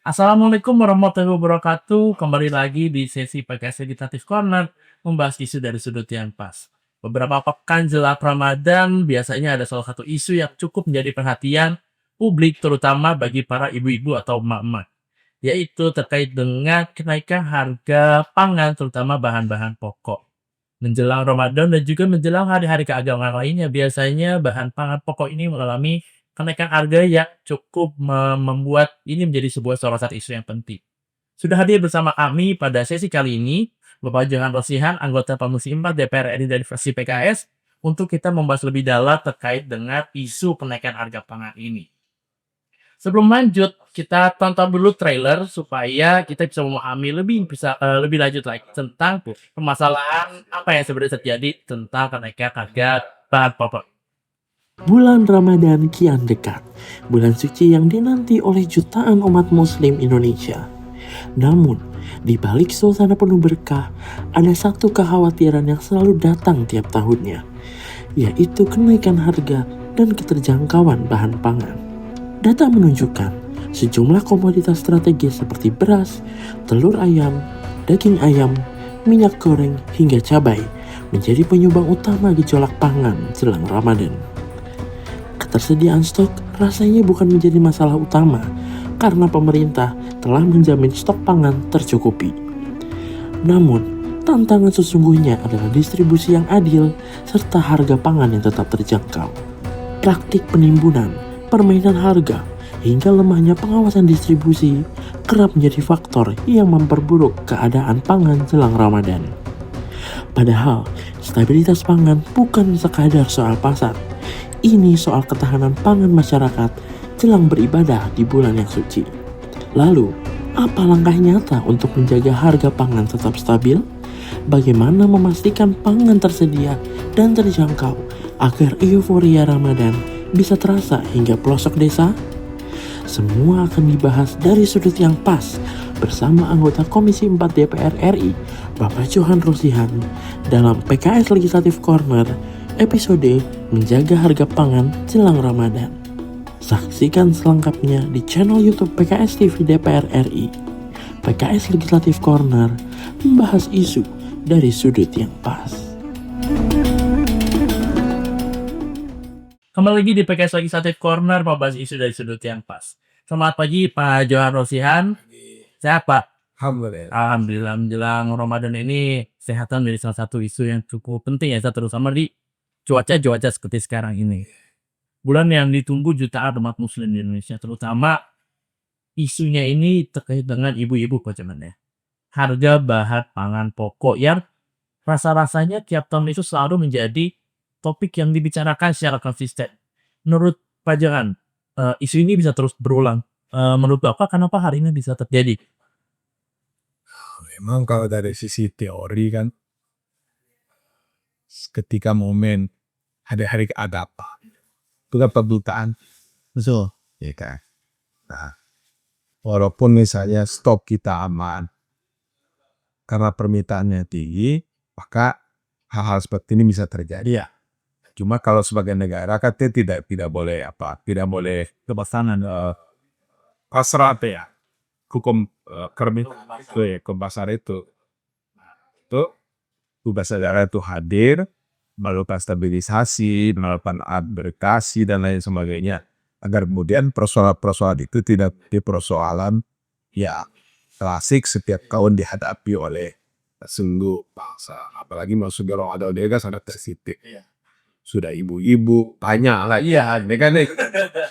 Assalamualaikum warahmatullahi wabarakatuh. Kembali lagi di sesi podcast Legislative Corner, membahas isu dari sudut yang pas. Beberapa pekan jelang Ramadan, biasanya ada salah satu isu yang cukup menjadi perhatian publik, terutama bagi para ibu-ibu atau emak-emak, yaitu terkait dengan kenaikan harga pangan, terutama bahan-bahan pokok. Menjelang Ramadan dan juga menjelang hari-hari keagamaan lainnya, biasanya bahan pangan pokok ini mengalami kenaikan harga yang cukup membuat ini menjadi sebuah salah satu isu yang penting. Sudah hadir bersama kami pada sesi kali ini, Bapak Johan Rosihan, anggota Komisi 4 DPR RI dari fraksi PKS, untuk kita membahas lebih dalam terkait dengan isu kenaikan harga pangan ini. Sebelum lanjut, kita tonton dulu trailer supaya kita bisa memahami lebih lanjut lagi tentang permasalahan apa yang sebenarnya terjadi tentang kenaikan harga bahan pokok. Bulan Ramadan kian dekat, bulan suci yang dinanti oleh jutaan umat muslim Indonesia. Namun, di balik suasana penuh berkah, ada satu kekhawatiran yang selalu datang tiap tahunnya, yaitu kenaikan harga dan keterjangkauan bahan pangan. Data menunjukkan sejumlah komoditas strategis seperti beras, telur ayam, daging ayam, minyak goreng, hingga cabai menjadi penyumbang utama gejolak pangan jelang Ramadan. Ketersediaan stok rasanya bukan menjadi masalah utama karena pemerintah telah menjamin stok pangan tercukupi. Namun, tantangan sesungguhnya adalah distribusi yang adil serta harga pangan yang tetap terjangkau. Praktik penimbunan, permainan harga, hingga lemahnya pengawasan distribusi kerap menjadi faktor yang memperburuk keadaan pangan jelang Ramadan. Padahal, stabilitas pangan bukan sekadar soal pasar. Ini soal ketahanan pangan masyarakat jelang beribadah di bulan yang suci. Lalu, apa langkah nyata untuk menjaga harga pangan tetap stabil? Bagaimana memastikan pangan tersedia dan terjangkau agar euforia Ramadan bisa terasa hingga pelosok desa? Semua akan dibahas dari sudut yang pas bersama anggota Komisi 4 DPR RI, Bapak Johan Rosihan, dalam PKS Legislative Corner, episode Menjaga Harga Pangan Jelang Ramadan. Saksikan selengkapnya di channel YouTube PKS TV DPR RI. PKS Legislative Corner membahas isu dari sudut yang pas. Kembali lagi di PKS Legislative Corner, membahas isu dari sudut yang pas. Selamat pagi Pak Johan Rosihan. Sehat Pak? Alhamdulillah. Alhamdulillah, menjelang Ramadan ini kesehatan menjadi salah satu isu yang cukup penting ya, terutama di cuaca seperti sekarang ini. Bulan yang ditunggu jutaan umat muslim di Indonesia, terutama isunya ini terkait dengan ibu-ibu ya. Harga bahan pangan pokok yang rasa-rasanya tiap tahun itu selalu menjadi topik yang dibicarakan secara konsisten. Menurut Pak Johan, isu ini bisa terus berulang. Menurut Bapak kenapa hari ini bisa terjadi? Memang kalau dari sisi teori kan, ketika momen hari-hari ada apa, itu kan pemberitaan, Betul. ya kan. Nah, walaupun misalnya stok kita aman, karena permintaannya tinggi, maka hal-hal seperti ini bisa terjadi. Iya. Cuma kalau sebagai negara kan kita tidak boleh Kepasangan. pasrah ya, hukum kermit itu ya, ke pasar itu tugas negara itu hadir, melakukan stabilisasi, melakukan advokasi dan lain sebagainya, agar kemudian persoalan-persoalan itu tidak di persoalan ya klasik setiap tahun dihadapi oleh seluruh bangsa. Apalagi masuk ke Ramadan dia kan sangat tersitik. Sudah ibu-ibu banyak lah. Iya, ini kan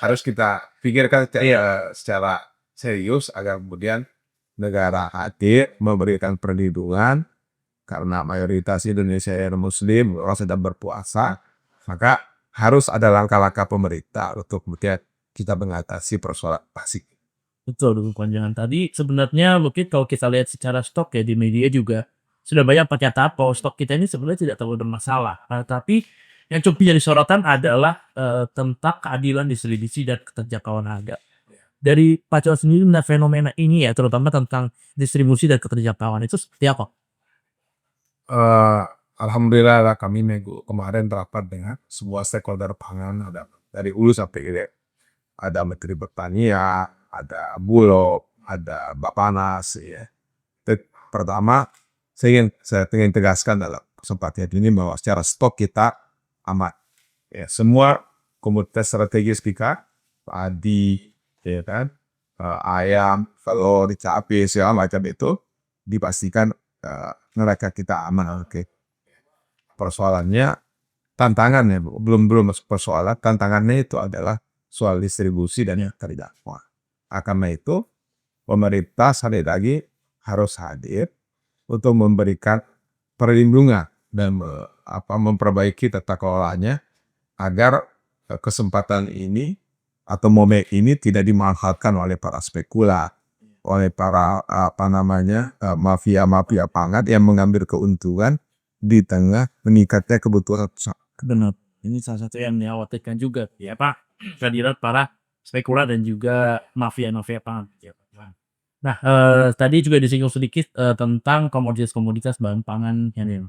harus kita pikirkan secara serius agar kemudian negara hadir memberikan perlindungan, karena mayoritas Indonesia yang muslim, orang sedang berpuasa, maka harus ada langkah-langkah pemerintah untuk kemudian kita mengatasi persoalan basic. Betul, dengan panjangan tadi sebenarnya mungkin kalau kita lihat secara stok ya di media juga sudah banyak pernyataan bahwa stok kita ini sebenarnya tidak terlalu bermasalah. Tapi yang cukup jadi sorotan adalah tentang keadilan distribusi dan keterjangkauan harga. Dari Pak Johan sendiri melihat fenomena ini ya, terutama tentang distribusi dan keterjangkauan itu seperti apa? Alhamdulillah lah, kami minggu kemarin rapat dengan semua stakeholder pangan, ada dari hulu sampai hilir. Ada Menteri Pertanian, ada Bulog, ada Bapanas ya. Pertama, saya ingin tegaskan dalam kesempatan ini bahwa secara stok kita aman. Ya, semua komoditas strategis kita, padi, ya kan, ayam, telur, cabai, segala macam itu dipastikan neraca kita aman. Oke. Persoalannya, tantangannya belum masuk persoalan. Tantangannya itu adalah soal distribusi dan terdakwa. Karena itu pemerintah sekali lagi harus hadir untuk memberikan perlindungan dan memperbaiki tata kelolanya agar kesempatan ini atau momen ini tidak dimanfaatkan oleh para spekulan, oleh para mafia pangan yang mengambil keuntungan di tengah meningkatnya kebutuhan. Benar. Ini salah satu yang dikhawatirkan juga ya Pak, kehadiran para spekulan dan juga mafia pangan. Nah, tadi juga disinggung sedikit tentang komoditas-komoditas bahan pangan yang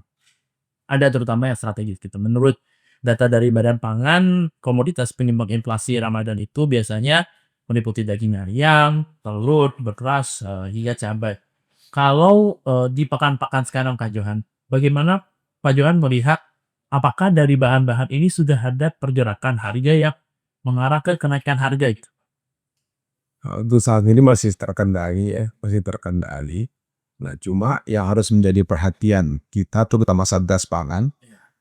ada terutama yang strategis gitu. Menurut data dari Badan Pangan, komoditas penyumbang inflasi Ramadan itu biasanya meliputi daging ayam, telur, beras, hingga cabai. Kalau di pekan-pekan sekarang Kak Johan, bagaimana Pak Johan melihat apakah dari bahan-bahan ini sudah ada pergerakan harga yang mengarah ke kenaikan harga itu? Untuk saat ini masih terkendali ya, Nah, cuma yang harus menjadi perhatian kita terutama Satgas Pangan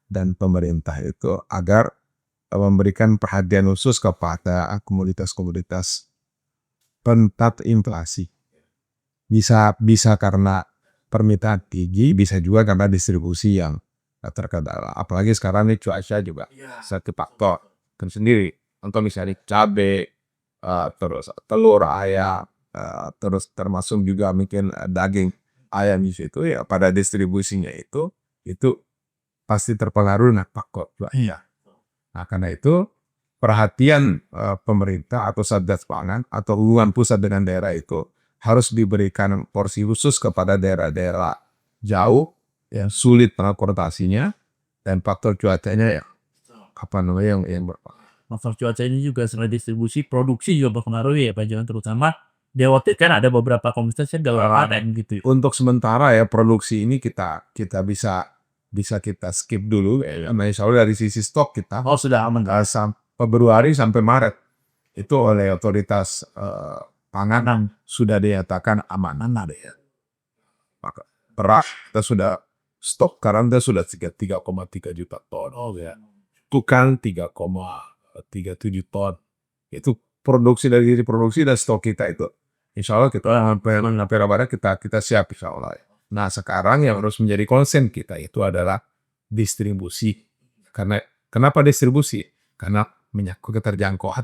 dan pemerintah itu agar memberikan perhatian khusus kepada komoditas-komoditas pentat inflasi. Bisa karena permintaan tinggi, bisa juga karena distribusi yang terkendala. Apalagi sekarang ini cuaca juga satu faktor tersendiri. Untuk misalnya cabai, terus telur ayam, terus termasuk juga mungkin daging ayam di situ ya, pada distribusinya itu pasti terpengaruh dengan faktor cuaca. Nah, karena itu perhatian pemerintah atau Satgas Pangan atau hubungan pusat dengan daerah itu harus diberikan porsi khusus kepada daerah-daerah jauh yang sulit transportasinya dan faktor cuacanya yang Faktor cuaca ini juga selain distribusi, produksi juga berpengaruh ya Pak Johan, terutama dikhawatirkan ada beberapa komoditas yang gagal panen gitu. Untuk sementara ya produksi ini kita bisa kita skip dulu ya. Insya Allah dari sisi stok kita sudah aman. Februari sampai Maret itu oleh otoritas pangan sudah dinyatakan aman. Maka beras kita sudah stok sekarang sudah 3,3 juta ton. Bukan 3,37 ton. Itu produksi dari produksi dan stok kita itu. Insya Allah kita sampai Ramadan kita siap insya Allah. Nah, sekarang yang harus menjadi konsen kita itu adalah distribusi. Kenapa distribusi? Karena menyangkut keterjangkauan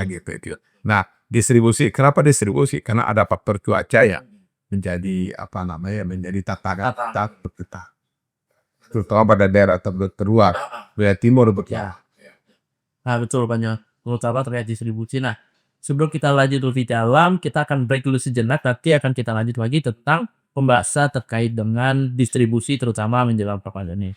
gitu. Nah, distribusi. Kenapa distribusi? Karena ada faktor cuaca ya menjadi menjadi tantangan kita. Terutama pada daerah terluar, wilayah timur begitu. Nah, betul Pak Johan. Terutama terkait distribusi. Nah, sebelum kita lanjut lebih dalam, kita akan break dulu sejenak. Nanti akan kita lanjut lagi tentang pembahasan terkait dengan distribusi terutama menjelang Ramadan ini.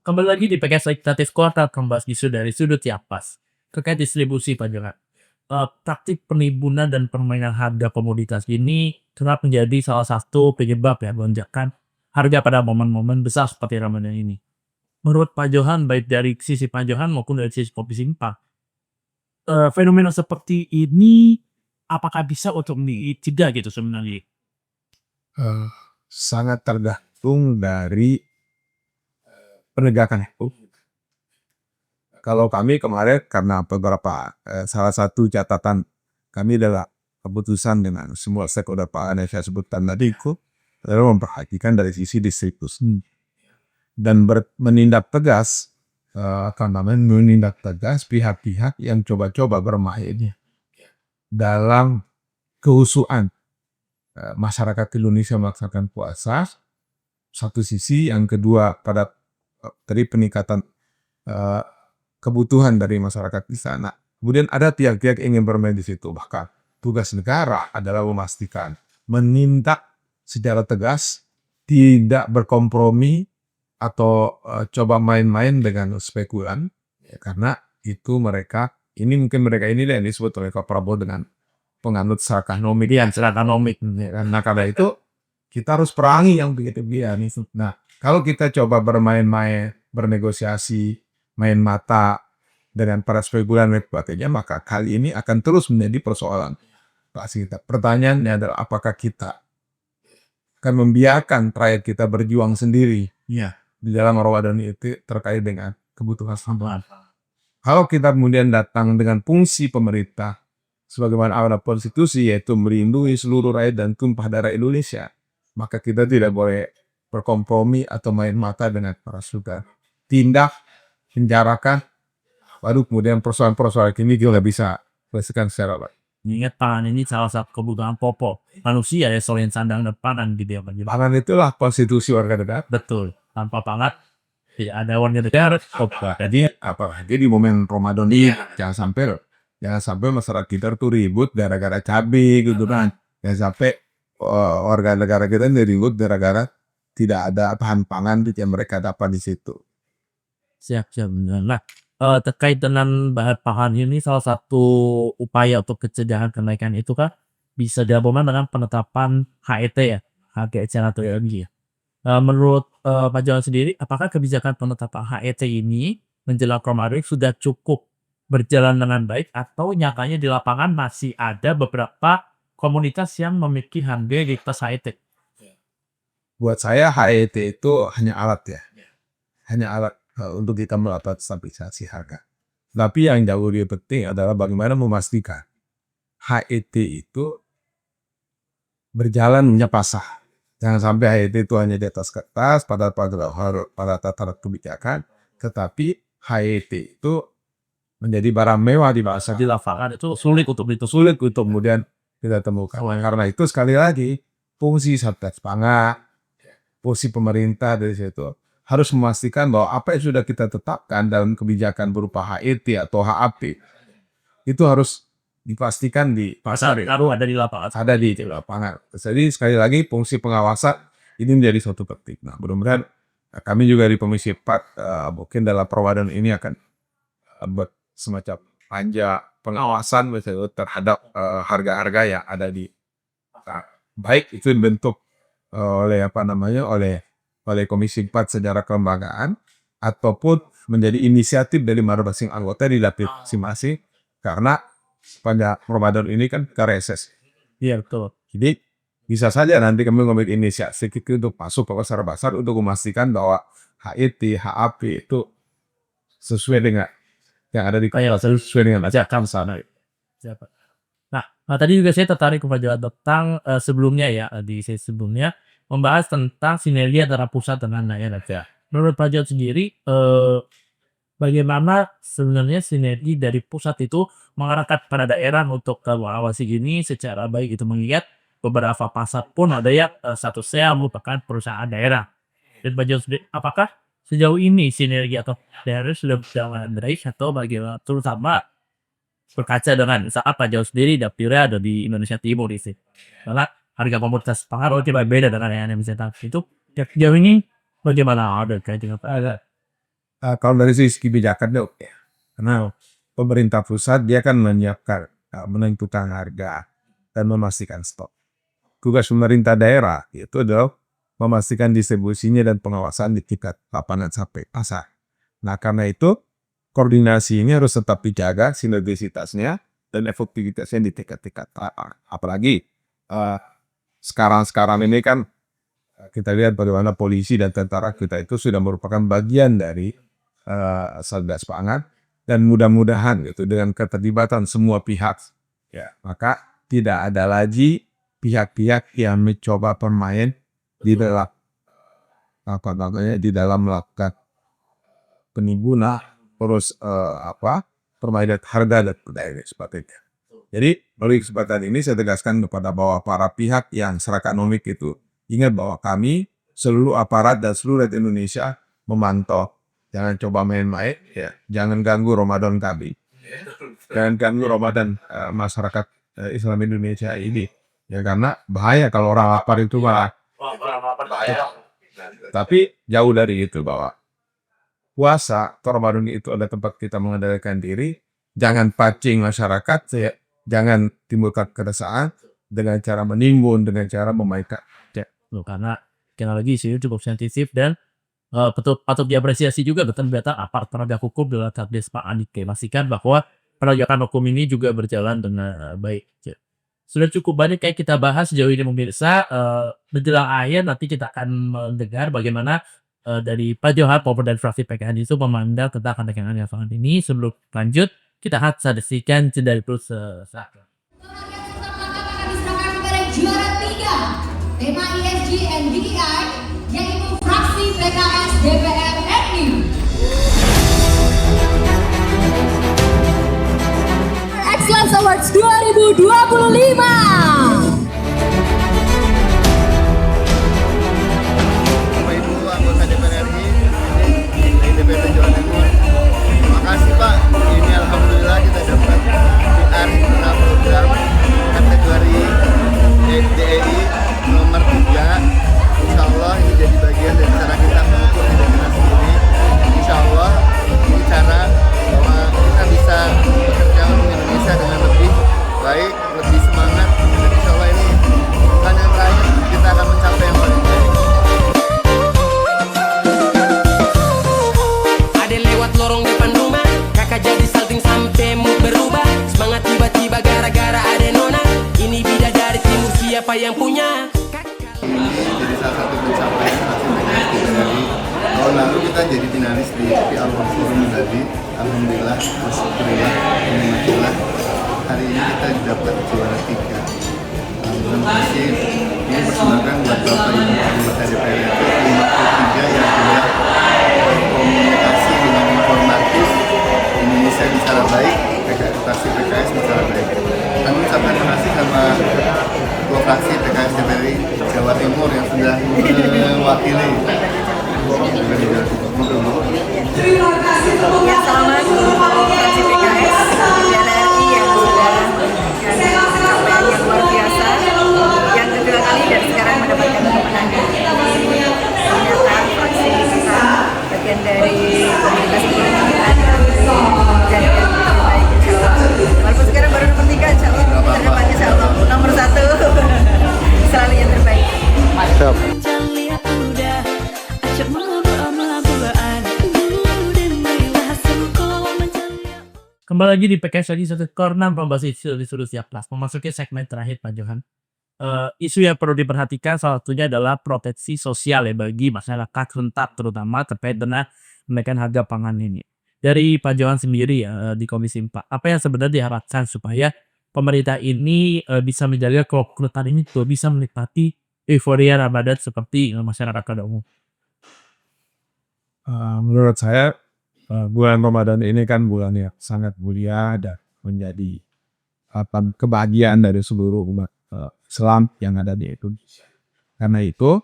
Kembali lagi di PKS Legislatif Kota, membahas isu dari sudut yang pas terkait distribusi pajangan. Praktik penimbunan dan permainan harga komoditas ini kerap menjadi salah satu penyebab ya lonjakan harga pada momen-momen besar seperti Ramadan ini. Menurut Pak Johan, baik dari sisi Pak Johan maupun dari sisi Kopi Simpang, fenomena seperti ini apakah bisa untuk dicegah gitu sebenarnya? Sangat tergantung dari penegakan hukum. Kalau kami kemarin karena beberapa salah satu catatan kami adalah keputusan dengan semua stakeholder pangan yang saya sebutkan tadi itu adalah memperhatikan dari sisi distribusi dan menindak tegas menindak tegas pihak-pihak yang coba-coba bermain dalam kehusuan masyarakat Indonesia melaksanakan puasa. Satu sisi, yang kedua pada dari peningkatan kebutuhan dari masyarakat di sana. Kemudian ada pihak-pihak ingin bermain di situ. Bahkan tugas negara adalah memastikan menindak secara tegas, tidak berkompromi atau coba main-main dengan spekulan, ya, karena itu mungkin mereka ini yang disebut oleh Pak Prabowo dengan penganut sarkanomik. Iya, serakanomik. Karena karena itu kita harus perangi yang begitu-begitu. Nah, kalau kita coba bermain-main, bernegosiasi, main mata dengan para spekulan dan sebagainya, maka kali ini akan terus menjadi persoalan. Pertanyaannya adalah apakah kita akan membiarkan rakyat kita berjuang sendiri di dalam Ramadan itu terkait dengan kebutuhan tambahan. Kalau kita kemudian datang dengan fungsi pemerintah sebagaimana amanat konstitusi, yaitu melindungi seluruh rakyat dan tumpah darah Indonesia, maka kita tidak boleh berkompromi atau main mata dengan para suka. Tindak, penjarakan, baru kemudian persoalan-persoalan ini kita bisa selesaikan secara baik. Mengingat pangan ini salah satu kebutuhan pokok manusia ya, selain sandang dan pangan gitu ya Pak Johan. Pangan itulah konstitusi warga negara. Betul. Tanpa pangan tidak ada warga negara. Jadi apalagi di momen Ramadan ini jangan sampai masyarakat kita tuh ribut gara-gara cabai gitu kan. Jangan sampai warga negara kita ini ribut gara-gara tidak ada bahan pangan yang mereka dapat di situ. Siap. Nah, terkait dengan bahan pangan ini, salah satu upaya untuk pencegahan kenaikan itu kan bisa digabungkan dengan penetapan HET ya, harga eceran atau energi ya. Menurut Pak Johan sendiri, apakah kebijakan penetapan HET ini menjelang Ramadan sudah cukup berjalan dengan baik atau nyatanya di lapangan masih ada beberapa komunitas yang memiliki harga di atas HET? Buat saya HET itu hanya alat ya, hanya alat untuk kita melakukan stabilisasi harga. Tapi yang jauh lebih penting adalah bagaimana memastikan HET itu berjalan pasah. Jangan sampai HET itu hanya di atas kertas pada tataran kebijakan, tetapi HET itu menjadi barang mewah di bahasa Di lapangan itu sulit untuk kemudian kita temukan. Karena itu sekali lagi fungsi Satgas Pangan, fungsi pemerintah dari situ harus memastikan bahwa apa yang sudah kita tetapkan dalam kebijakan berupa HET atau HAP itu harus dipastikan di pasar, ada di lapangan. ada di lapangan. Jadi sekali lagi fungsi pengawasan ini menjadi suatu penting. Nah, mudah-mudahan kami juga di Komisi 4 mungkin dalam Ramadan ini akan buat semacam panja pengawasan misalnya terhadap harga-harga yang ada di baik itu dibentuk oleh oleh Komisi 4 secara kelembagaan ataupun menjadi inisiatif dari masing-masing anggota di dapil masing-masing, karena pada Ramadan ini kan ke reses. Iya betul. Jadi bisa saja nanti kami mengambil inisiatif untuk masuk ke pasar-pasar untuk memastikan bahwa HET, HAP itu sesuai dengan yang ada di sesuai dengan ajakan sana. Nah, tadi juga saya tertarik kepada tentang sebelumnya ya, di sesi sebelumnya membahas tentang sinergi antara pusat dengan daerah ya. Menurut Pak Johan sendiri, bagaimana sebenarnya sinergi dari pusat itu mengarahkan pada daerah untuk mengawasi ini secara baik, itu mengingat beberapa pasar pun ada yang statusnya merupakan perusahaan daerah. Dan Pak Johan sendiri, apakah sejauh ini sinergi atau daerah sudah berjalan baik atau bagaimana, terutama berkaca dengan saat Pak Johan sendiri dapilnya ada di Indonesia Timur di sini. Karena harga komoditas pangan berbeda dengan yang bisa itu. Sejauh ini bagaimana ada kaitan dengan Kalau dari sisi kebijakannya oke. Karena pemerintah pusat dia kan menyiapkan, menentukan harga dan memastikan stok. Tugas pemerintah daerah itu adalah memastikan distribusinya dan pengawasan di tingkat lapangan sampai pasar. Nah, karena itu koordinasi ini harus tetap dijaga sinergisitasnya dan efektivitasnya di tingkat-tingkat apalagi sekarang ini kan kita lihat bagaimana polisi dan tentara kita itu sudah merupakan bagian dari Satgas Pangan, dan mudah-mudahan gitu dengan keterlibatan semua pihak ya maka tidak ada lagi pihak-pihak yang mencoba bermain di dalam di dalam melakukan penimbunan terus permainan harga dan sebagainya. Jadi melalui kesempatan ini saya tegaskan kepada bahwa para pihak yang secara ekonomik itu ingat bahwa kami seluruh aparat dan seluruh rakyat Indonesia memantau. Jangan coba main-main, ya. Jangan ganggu Ramadan kami. Jangan ganggu Ramadan masyarakat Islam Indonesia ini. Ya karena bahaya kalau orang lapar itu malah. Tapi jauh dari itu bahwa puasa atau Ramadan itu adalah tempat kita mengendalikan diri. Jangan pancing masyarakat, ya. Jangan timbulkan keresahan dengan cara menimbun, dengan cara memainkan. Ya, karena sekali lagi isunya cukup sensitif dan patut diapresiasi juga ternyata aparat penegak hukum dalam Satgas Pangan memastikan bahwa penegakan hukum ini juga berjalan dengan baik. Sudah cukup banyak kayak kita bahas sejauh ini pemirsa. Menjelang akhir nanti kita akan mendengar bagaimana dari Pak Johan maupun dari fraksi PKN itu memandang tentang ketegangan yang sangat ini. Sebelum lanjut, kita akan saksikan jeda dulu sesaat. Akan diserahkan kepada juara 3 tema ESG and DEI yaitu fraksi PKS DPR RI. Excellence Awards 2025. Bapak Ibu anggota DPR RI dari DPD Jawa Timur, terima kasih Pak. Ini alhamdulillah kita dapat PR internal program kategori DEI nomor 3. Insya Allah ini jadi bagian dari cara kita mengukur identitas ini. Insya Allah ini cara bahwa kita bisa bekerja untuk Indonesia dengan lebih baik, lebih semangat. Dan insya Allah ini bukan yang terakhir, kita akan mencapai yang paling baik. Ada lewat lorong depan rumah, kakak jadi salting sampai mood berubah. Semangat tiba-tiba gara-gara ada nona. Ini bidadari timur, siapa yang punya? Jadi salah satu pencapaian fraksi PKS dari tahun lalu kita jadi finalis di PR Forum tadi. Alhamdulillah, alhamdulillah, alhamdulillah. Hari ini kita dapat juara 3. Terima kasih. Ini persembahkan buat Bapak Ibu anggota DPR RI 53 yang sudah berkomunikasi dengan informatif Indonesia secara baik, fraksi PKS secara baik. Kami ucapkan terima kasih sama ketua fraksi PKS DPR RI Jawa Timur yang sudah mewakili. Ya, selamat untuk fraksi PKS DPR RI yang sudah pencapaian yang luar biasa, yang kedua kali dan sekarang mendapatkan kemenangan. Ternyata fraksi kita bagian dari komunitas kepemimpinan dan yang terbaik insya Allah. Walaupun sekarang baru nomor 3 insya Allah, terdepan insya Allah nomor 1 selalu yang terbaik. Mantap. Kembali lagi di PKS lagi satu corner membahas isu siap plus. Memasuki segmen terakhir Pak Johan. Isu yang perlu diperhatikan salah satunya adalah proteksi sosial ya bagi masyarakat rentan terutama terkait dengan menaikkan harga pangan ini. Dari Pak Johan sendiri ya di Komisi 4, apa yang sebenarnya diharapkan supaya pemerintah ini bisa menjaga kelompok rentan ini tuh bisa menikmati euforia Ramadan seperti masyarakat pada umum. Menurut saya bulan Ramadan ini kan bulan yang sangat mulia dan menjadi kebahagiaan dari seluruh umat Islam yang ada di Indonesia. Karena itu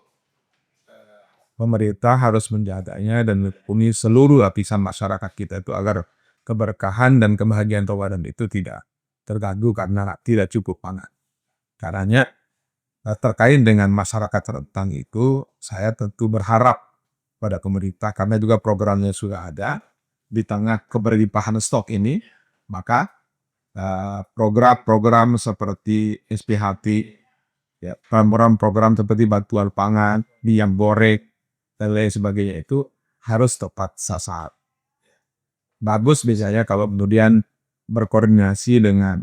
pemerintah harus menjaganya dan melindungi seluruh lapisan masyarakat kita itu agar keberkahan dan kebahagiaan Ramadan itu tidak terganggu karena tidak cukup pangan. Karena terkait dengan masyarakat rentan itu, saya tentu berharap pada pemerintah karena juga programnya sudah ada. Di tengah keberlimpahan stok ini, maka program-program seperti SPHT, ya, program-program seperti bantuan pangan, minyak goreng, dan lain sebagainya itu harus tepat sasaran. Bagus misalnya kalau kemudian berkoordinasi dengan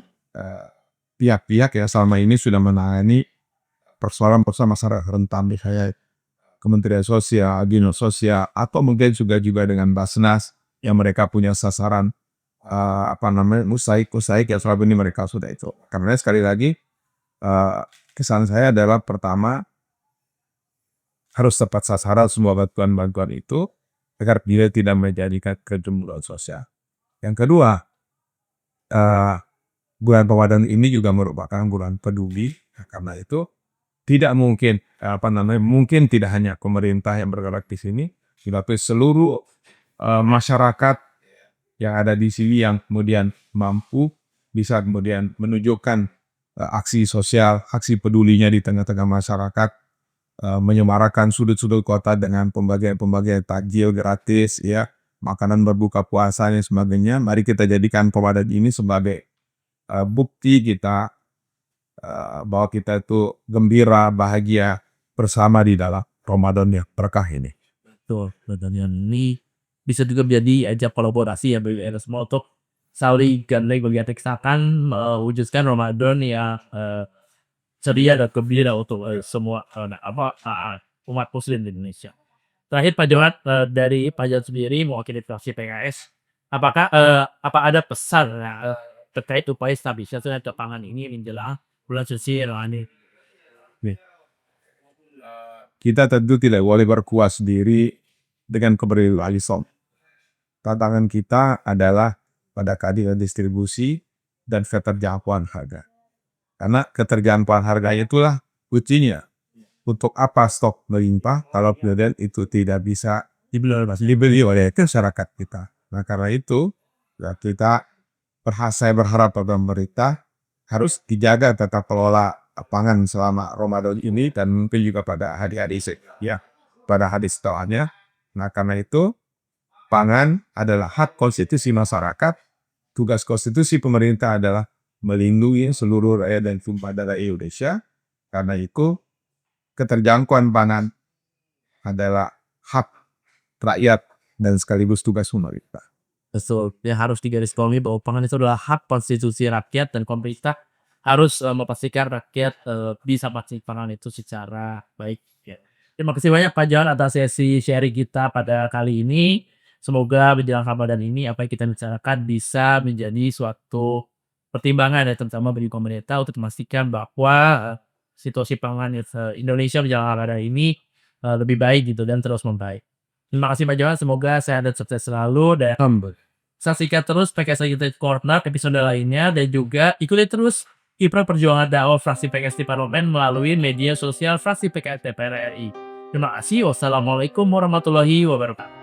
pihak-pihak yang selama ini sudah menangani persoalan-persoalan masyarakat rentan, misalnya Kementerian Sosial, Dinas Sosial, atau mungkin juga dengan Basnas yang mereka punya sasaran mosaik yang selama ini mereka sudah itu. Karena sekali lagi kesan saya adalah pertama harus tepat sasaran semua bantuan-bantuan itu agar dia tidak menjadikan kejemburan sosial. Yang kedua, bulan Ramadan ini juga merupakan bulan peduli. Karena itu tidak mungkin mungkin tidak hanya pemerintah yang bergerak di sini, tetapi seluruh masyarakat yang ada di sini yang kemudian mampu bisa kemudian menunjukkan aksi sosial, aksi pedulinya di tengah-tengah masyarakat, menyemarakan sudut-sudut kota dengan pembagian takjil gratis, ya, makanan berbuka puasa dan sebagainya. Mari kita jadikan Ramadan ini sebagai bukti kita bahwa kita itu gembira, bahagia bersama di dalam Ramadan yang berkah ini. Betul, dan ini bisa juga menjadi ajang kolaborasi ya bagi kita semua untuk saling gandeng akan mewujudkan Ramadan yang ceria dan gembira untuk semua umat muslim di Indonesia. Terakhir Pak Johan, dari Pak Johan sendiri mewakili fraksi PKS, apakah apa ada pesan terkait upaya stabilisasi harga pangan ini menjelang bulan suci Ramadan? Kita tentu tidak boleh berkuas diri dengan keberlanjutan. Tantangan kita adalah pada keadilan distribusi dan keterjangkauan harga. Karena keterjangkauan harga itulah kuncinya. Untuk apa stok melimpah kalau kemudian itu tidak bisa dibeli oleh masyarakat kita. Nah karena itu ya saya berharap pada pemerintah harus dijaga tata kelola pangan selama Ramadan ini dan mungkin juga pada hari-hari pada hari setelahnya. Nah karena itu pangan adalah hak konstitusi masyarakat. Tugas konstitusi pemerintah adalah melindungi seluruh rakyat dan tumpah darah Indonesia. Karena itu keterjangkauan pangan adalah hak rakyat dan sekaligus tugas pemerintah. Betul, yang harus digarisbawahi bahwa pangan itu adalah hak konstitusi rakyat dan pemerintah harus memastikan rakyat bisa mengakses pangan itu secara baik. Ya. Terima kasih banyak Pak Johan atas sesi sharing kita pada kali ini. Semoga menjelang Ramadan ini apa yang kita bicarakan bisa menjadi suatu pertimbangan ya, terutama bagi pemerintah untuk memastikan bahwa situasi pangan Indonesia menjelang Ramadan ini lebih baik gitu dan terus membaik. Terima kasih Pak Johan, semoga sehat dan sukses selalu dan saksikan terus PKS Legislative Corner episode lainnya dan juga ikuti terus kiprah perjuangan dakwah fraksi PKS di parlemen melalui media sosial fraksi PKS DPR RI. Terima kasih. Wassalamualaikum warahmatullahi wabarakatuh.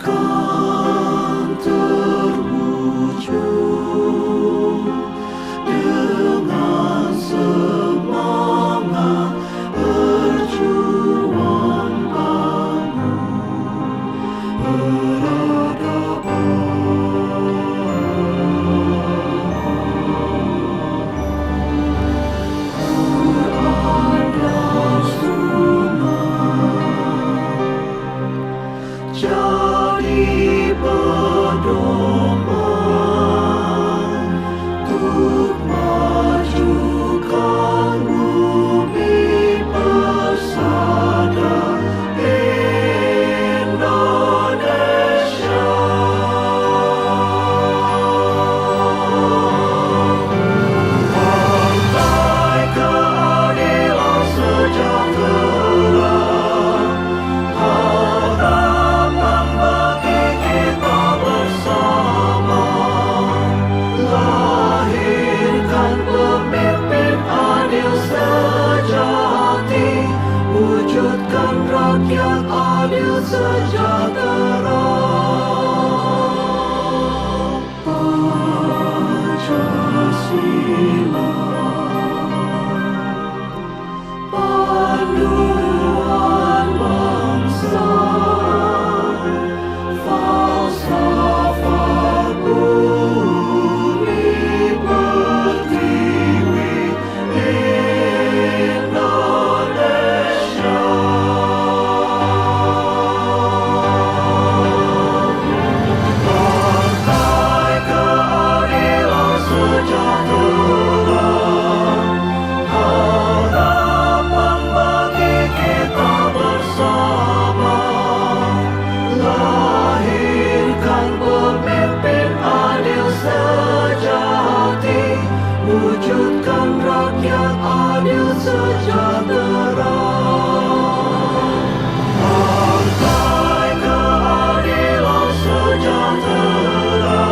Kan terwujud sejahtera. Pancasila, panduan bangsa, falsafah bumi pertiwi Indonesia. Partai Keadilan Sejahtera, harapan bagi kita bersama, lahirkan pemimpin adil sejati, wujudkan rakyat adil sejahtera. Partai Keadilan Sejahtera,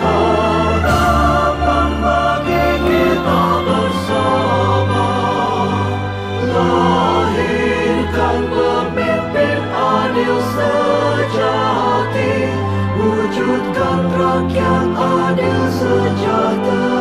harapan bagi kita bersama, lahirkan pemimpin adil sejati, wujudkan rakyat adil sejahtera.